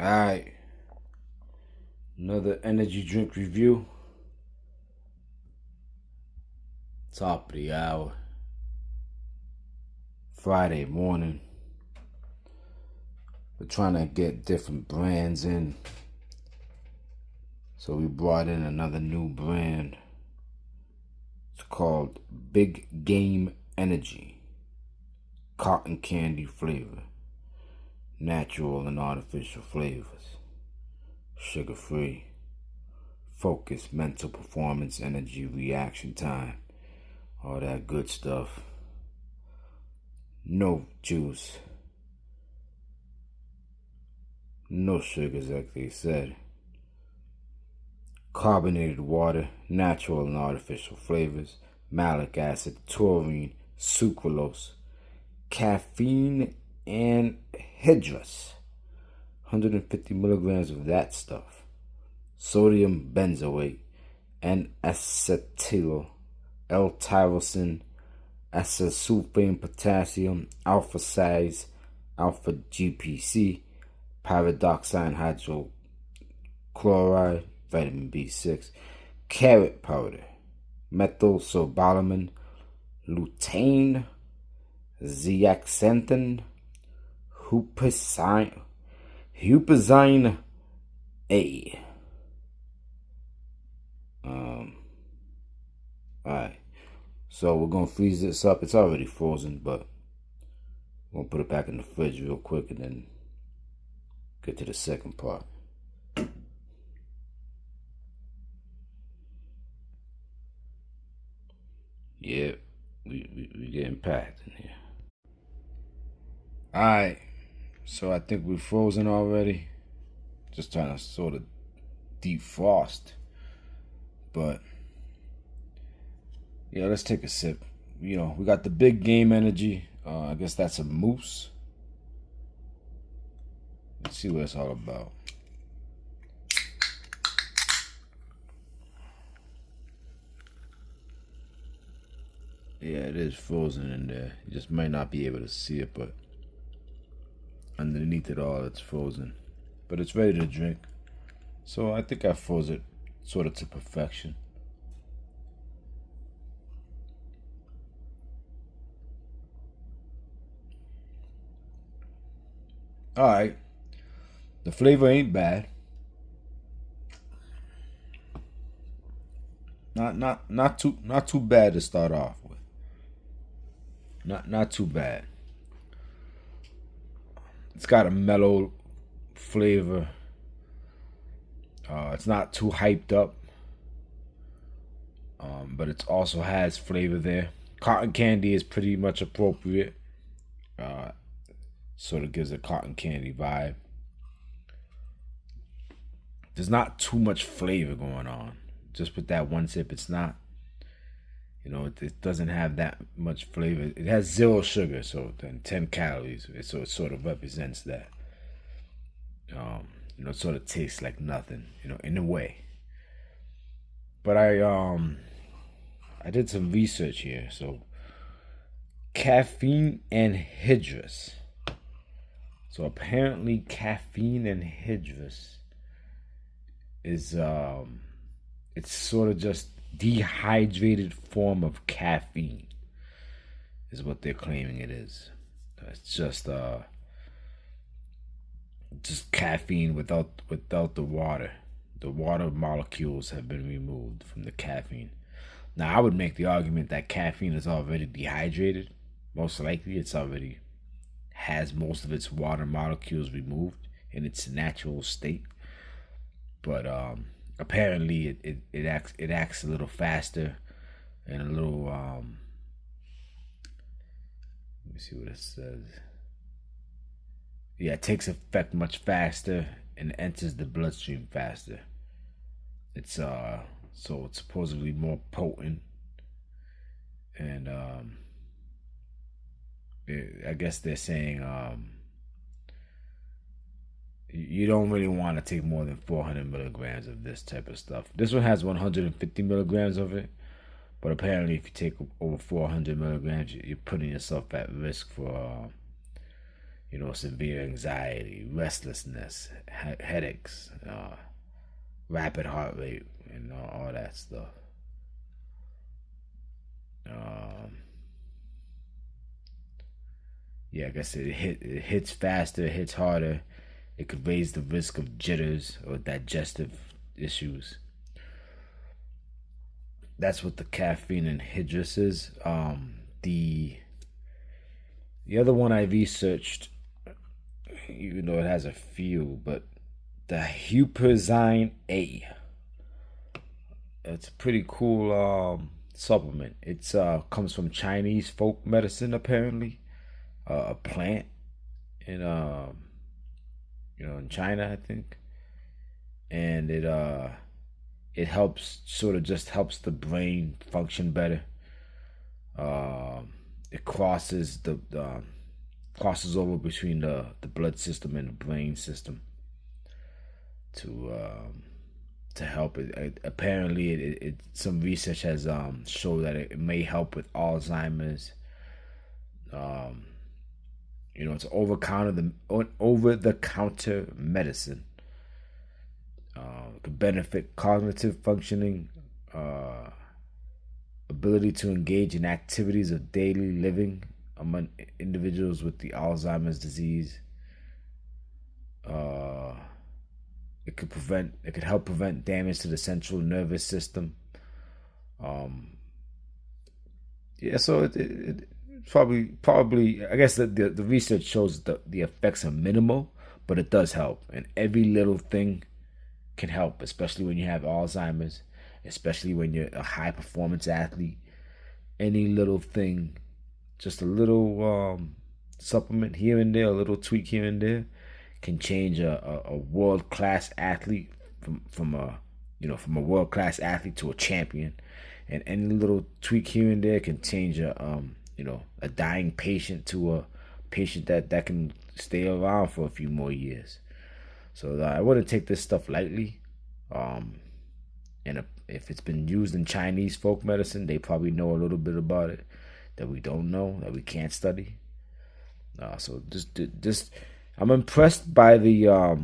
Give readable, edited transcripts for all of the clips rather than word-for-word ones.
Alright, another energy drink review. Top of the hour. Friday morning. We're trying to get different brands in. So we brought in another new brand. It's called Big Game Energy. Cotton candy flavor. Natural and artificial flavors. Sugar free. Focus, mental performance, energy, reaction time. All that good stuff. No juice. No sugars like they said. Carbonated water, natural and artificial flavors, malic acid, taurine, sucralose, caffeine anhydrous, 150 milligrams of that stuff, sodium benzoate, and acetyl L-tyrosine, acesulfame potassium, alpha size, alpha GPC, pyridoxine hydrochloride, vitamin B6, carrot powder, methylcobalamin, lutein, zeaxanthin, Huperzine A. Alright, so we're gonna freeze this up. It's already frozen, but we're gonna put it back in the fridge real quick and then get to the second part. Yeah, we getting packed in here. Alright, so I think we're frozen already. Just trying to sort of defrost. But yeah, let's take a sip. You know, we got the Big Game Energy. I guess that's a mousse. Let's see what it's all about. Yeah, it is frozen in there. You just might not be able to see it, but underneath it all, it's frozen. But it's ready to drink. So I think I froze it sort of to perfection. Alright. The flavor ain't bad. Not too bad to start off with. Not too bad. It's got a mellow flavor. It's not too hyped up. But it also has flavor there. Cotton candy is pretty much appropriate. Sort of gives a cotton candy vibe. There's not too much flavor going on. Just with that one sip, it's not, you know, it doesn't have that much flavor. It has 0 sugar, so then 10 calories. So it sort of represents that. You know, it sort of tastes like nothing, you know, in a way. But I did some research here. So caffeine anhydrous. So apparently caffeine anhydrous is it's sort of just dehydrated form of caffeine is what they're claiming it is. It's just caffeine without the water. The water molecules have been removed from the caffeine. Now I would make the argument that caffeine is already dehydrated. Most likely it's already has most of its water molecules removed in its natural state. But apparently it acts a little faster and a little let me see what it says. Yeah, it takes effect much faster and enters the bloodstream faster. It's so it's supposedly more potent, and I guess they're saying you don't really want to take more than 400 milligrams of this type of stuff. This one has 150 milligrams of it, but apparently if you take over 400 milligrams, you're putting yourself at risk for severe anxiety, restlessness, headaches, rapid heart rate, and all that stuff. Um, yeah, I guess it hits faster, it hits harder. It could raise the risk of jitters or digestive issues. That's what the caffeine anhydrous is. The other one I researched, even though it has a few, but the Huperzine A. It's a pretty cool supplement. It's comes from Chinese folk medicine apparently, a plant in in China I think, and it helps sort of just helps the brain function better. It crosses over between the blood system and the brain system to help it. Apparently, some research has showed that it may help with Alzheimer's. Um, it's over the counter medicine. It could benefit cognitive functioning, ability to engage in activities of daily living among individuals with the Alzheimer's disease. Uh, it could help prevent damage to the central nervous system. Um, yeah, so it probably I guess the research shows the effects are minimal, but it does help, and every little thing can help, especially when you have Alzheimer's, especially when you're a high performance athlete. Any little thing, just a little supplement here and there, a little tweak here and there, can change a world class athlete from a world class athlete to a champion, and any little tweak here and there can change a dying patient to a patient that can stay around for a few more years. So I wouldn't take this stuff lightly. And if it's been used in Chinese folk medicine, they probably know a little bit about it that we don't know, that we can't study. So just I'm impressed by the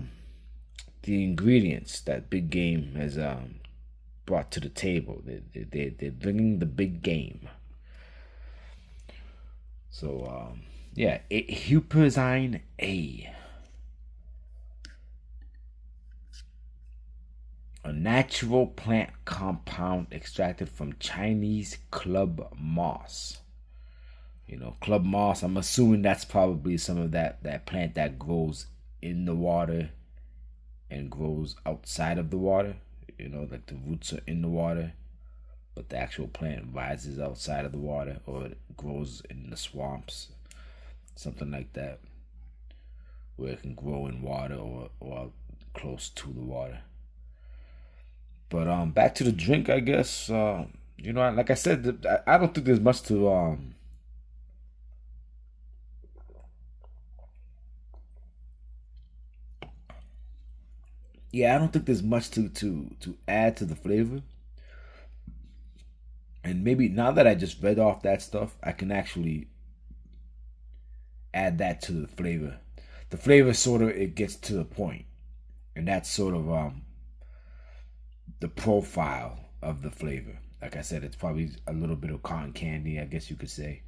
ingredients that Big Game has brought to the table. They're bringing the big game. So yeah, Huperzine A. A natural plant compound extracted from Chinese club moss. Club moss, I'm assuming that's probably some of that plant that grows in the water and grows outside of the water. Like the roots are in the water, but the actual plant rises outside of the water or it grows in the swamps, something like that, where it can grow in water or close to the water. But back to the drink, I guess. Like I said, I don't think there's much to yeah, I don't think there's much to add to the flavor. And maybe now that I just read off that stuff, I can actually add that to the flavor. The flavor sort of it gets to the point, and that's sort of the profile of the flavor. Like I said, it's probably a little bit of cotton candy, I guess you could say.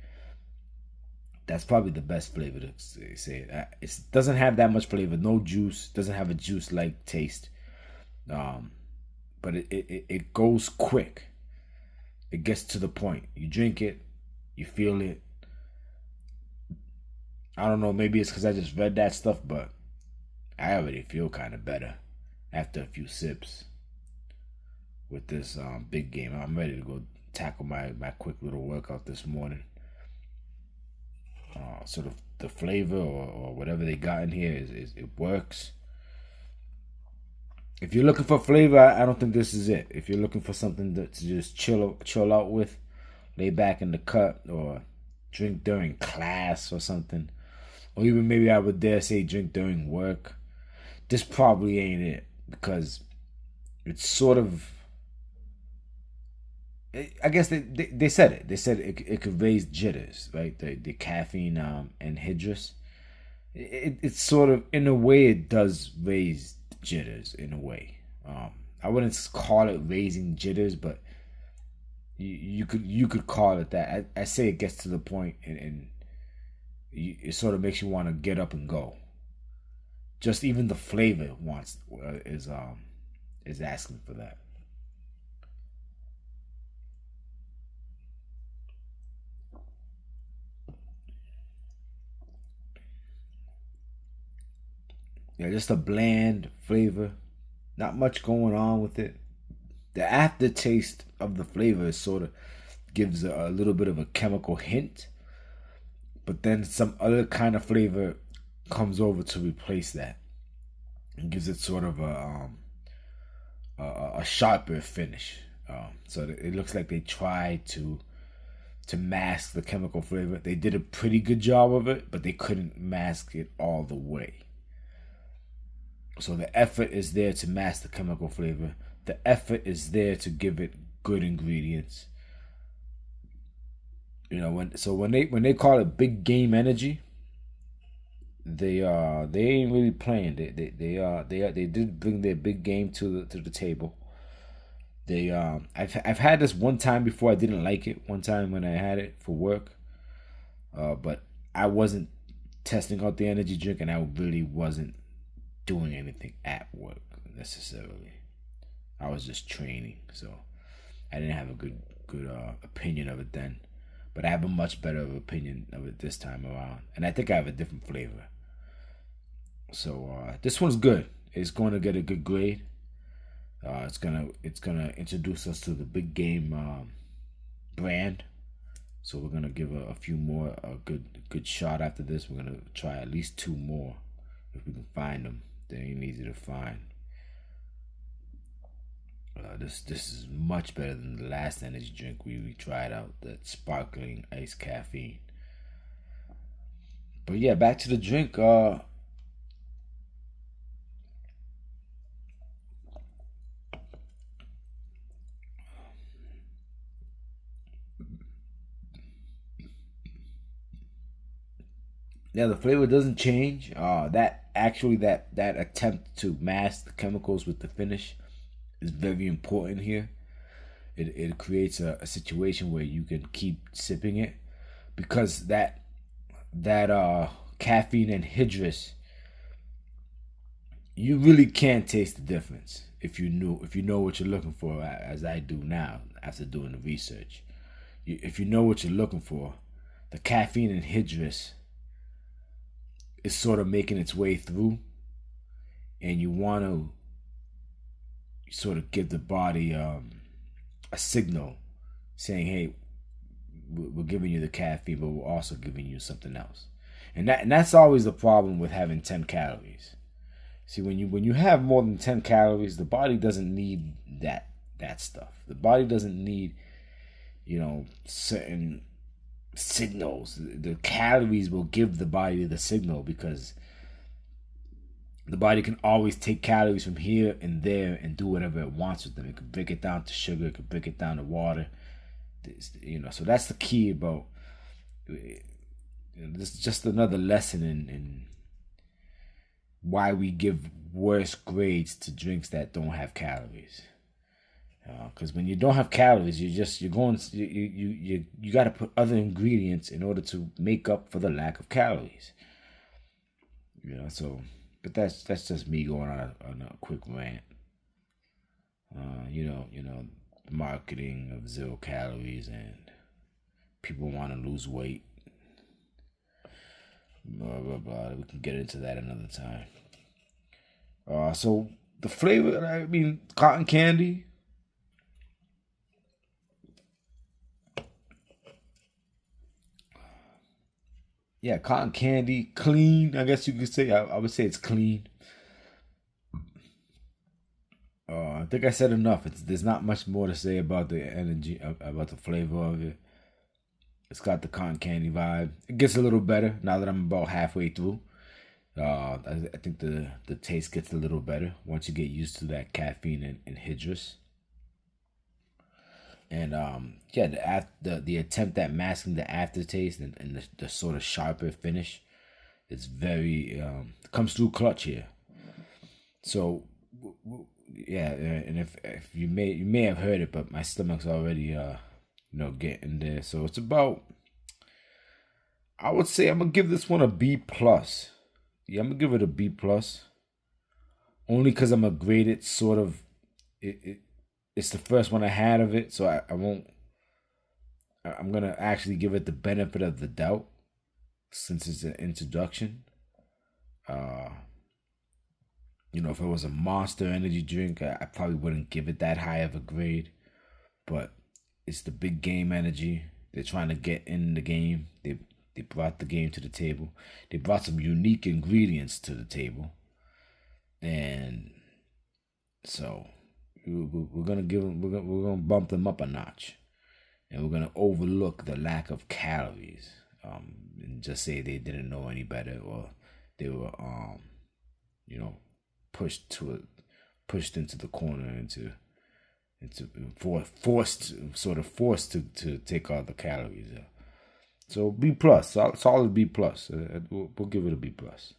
That's probably the best flavor to say it. It doesn't have that much flavor, no juice, doesn't have a juice-like taste. Um, but it goes quick. It gets to the point. You drink it, you feel it. I don't know, maybe it's because I just read that stuff, but I already feel kind of better after a few sips with this big game. I'm ready to go tackle my quick little workout this morning. Sort of the flavor or whatever they got in here is it works. If you're looking for flavor, I don't think this is it. If you're looking for something to just chill out with, lay back in the cut, or drink during class or something, or even maybe I would dare say drink during work, this probably ain't it, because it's sort of, I guess they said it. They said it could raise jitters, right? The caffeine anhydrous. it's sort of, in a way, it does raise jitters in a way. I wouldn't call it raising jitters, but you could call it that. I say it gets to the point, and it sort of makes you want to get up and go. Just even the flavor wants is asking for that. Yeah, just a bland flavor. Not much going on with it. The aftertaste of the flavor is sort of gives a little bit of a chemical hint, but then some other kind of flavor comes over to replace that and gives it sort of a sharper finish. So it looks like they tried to mask the chemical flavor. They did a pretty good job of it, but they couldn't mask it all the way. So the effort is there to mask the chemical flavor. The effort is there to give it good ingredients. When they call it big game energy, they ain't really playing. They did bring their big game to the table. I've had this one time before. I didn't like it one time when I had it for work, but I wasn't testing out the energy drink, and I really wasn't doing anything at work necessarily. I was just training, so I didn't have a good opinion of it then. But I have a much better opinion of it this time around, and I think I have a different flavor. So this one's good. It's going to get a good grade. It's gonna introduce us to the big game brand. So we're gonna give a few more a good shot after this. We're gonna try at least two more if we can find them. They ain't easy to find. This is much better than the last energy drink we tried out, that sparkling ice caffeine. But yeah, back to the drink. Yeah, the flavor doesn't change. That attempt to mask the chemicals with the finish is very important here. It creates a situation where you can keep sipping it, because that caffeine anhydrous, you really can't taste the difference if you know what you're looking for, as I do now after doing the research. If you know what you're looking for, the caffeine anhydrous is sort of making its way through, and you want to sort of give the body a signal saying, "Hey, we're giving you the caffeine, but we're also giving you something else." And that's always the problem with having 10 calories. See, when you have more than 10 calories, the body doesn't need that stuff. The body doesn't need certain signals. The calories will give the body the signal, because the body can always take calories from here and there and do whatever it wants with them. It can break it down to sugar. It can break it down to water. So that's the key about. This is just another lesson in why we give worse grades to drinks that don't have calories. Because when you don't have calories, you got to put other ingredients in order to make up for the lack of calories. So, but that's just me going on a quick rant. The marketing of 0 calories, and people want to lose weight. Blah blah blah. We can get into that another time. So the flavor, I mean, cotton candy. Yeah, cotton candy, clean. I guess you could say. I would say it's clean. I think I said enough. There's not much more to say about the energy, about the flavor of it. It's got the cotton candy vibe. It gets a little better now that I'm about halfway through. I think the taste gets a little better once you get used to that caffeine and hydrous. And yeah, the attempt at masking the aftertaste and the sort of sharper finish It's very comes through clutch here. So yeah, and if you may have heard it, but my stomach's already getting there. So it's about, I would say I'm gonna give this one a B plus. Yeah, I'm gonna give it a B plus. Only because I'm gonna grade it sort of. It's the first one I had of it, so I won't. I'm gonna actually give it the benefit of the doubt since it's an introduction. Uh, if it was a Monster energy drink, I probably wouldn't give it that high of a grade. But it's the big game energy. They're trying to get in the game. They brought the game to the table. They brought some unique ingredients to the table, and so we're gonna give them. We're gonna bump them up a notch, and we're gonna overlook the lack of calories. And just say they didn't know any better, or they were pushed into the corner, forced to take all the calories. So B plus, solid B plus. We'll give it a B plus.